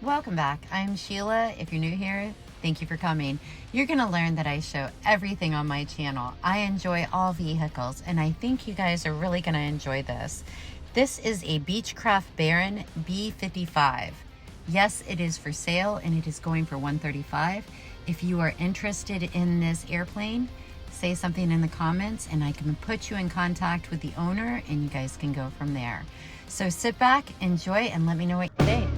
Welcome back. I'm Sheila. If you're new here, thank you for coming. You're going to learn that I show everything on my channel. I enjoy all vehicles, and I think you guys are really going to enjoy this. This is a Beechcraft Baron B55. Yes, it is for sale, and it is going for $135. If you are interested in this airplane, say something in the comments, and I can put you in contact with the owner, and you guys can go from there. So sit back, enjoy, and let me know what you think.